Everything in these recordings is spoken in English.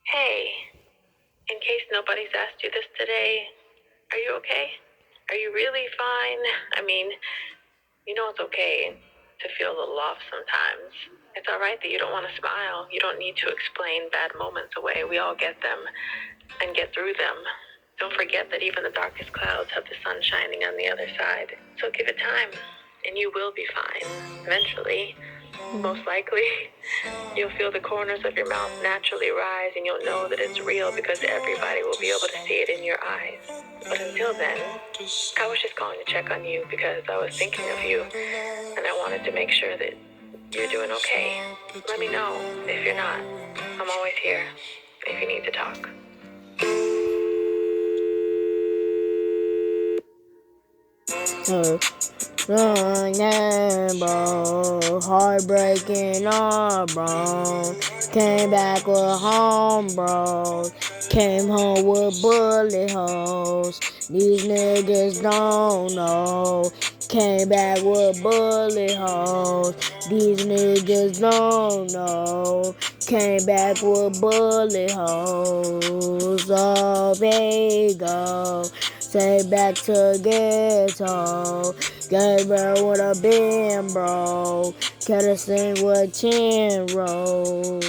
Hey, in case nobody's asked you this today, are you okay? Are you really fine? I mean, it's okay to feel a little off sometimes. It's all right that you don't want to smile. You don't need to explain bad moments away. We all get them and get through them. Don't forget that even the darkest clouds have the sun shining on the other side. So give it time, and you will be fine. Eventually, most likely, you'll feel the corners of your mouth naturally rise, and you'll know that it's real because everybody will be able to see it in your eyes. But until then, I was just calling to check on you because I was thinking of you, and I wanted to make sure that you're doing okay. Let me know if you're not. I'm always here if you need to talk. Bro, heartbreaking all bro. Came back with home bros. Came home with bullet holes. These niggas don't know. Came back with bullet holes. These niggas don't know. Came back with bullet holes. Oh, they go. Say back to ghetto. Gabriel would have been, bro. Gotta sing with chin roll.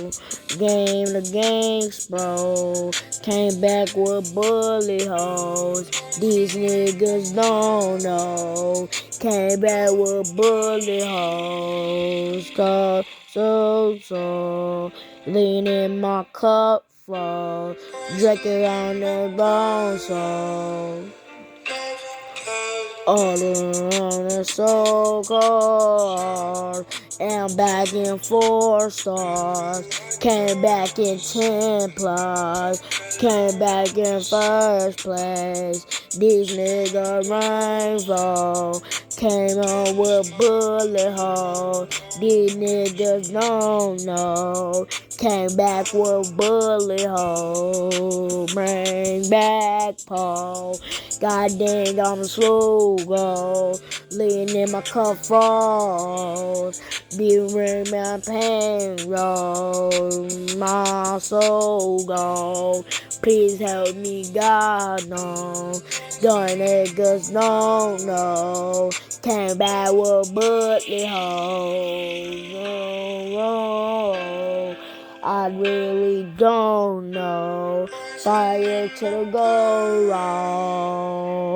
Game the gangs, bro. Came back with bullet holes. These niggas don't know. Came back with bullet holes. Cause so. Lean in my cup full. Drinking on the long song. All around the so cold. And back in 4 stars. Came back in 10 plus. Came back in first place. These niggas rainbow. Came on with bullet holes. These niggas don't know. Came back with bullet holes. Bring back pole. God dang, I'm slow go. Lean in my cup falls. Be ring my pain roll. My soul go. Please help me, God, no. The niggas don't know. Came back with bullet holes. Oh. I really don't know. Fire to the go wrong.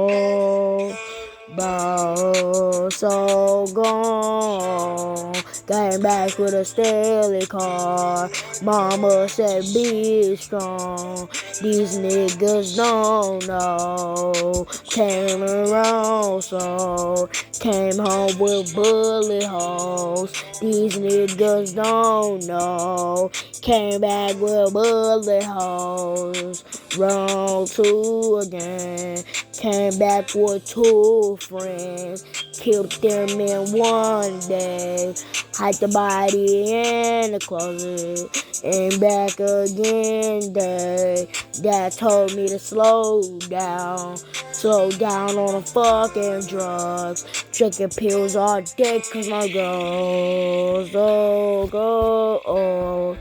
Bro, so gone. Came back with a steely car. Mama said be strong. These niggas don't know. Came around so. Came home with bullet holes. These niggas don't know. Came back with bullet holes. Round 2 again. Came back with 2 friends. Killed them in 1 day. Hide the body in the closet. And back again day. Dad told me to slow down. Slow down on the fucking drugs. Drinking pills all day cause my girls so go.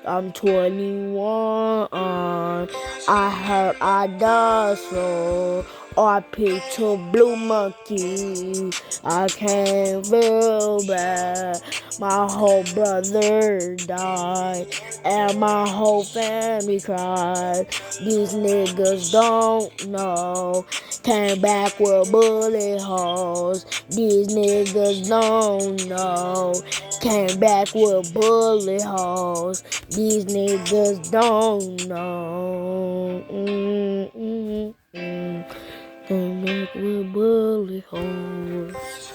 I'm 21. I heard I died so. RP to Blue Monkey. I can't feel bad. My whole brother died. And my whole family cried. These niggas don't know. Came back with bullet holes. These niggas don't know. Came back with bullet holes. These niggas don't know. Came back with bullet holes.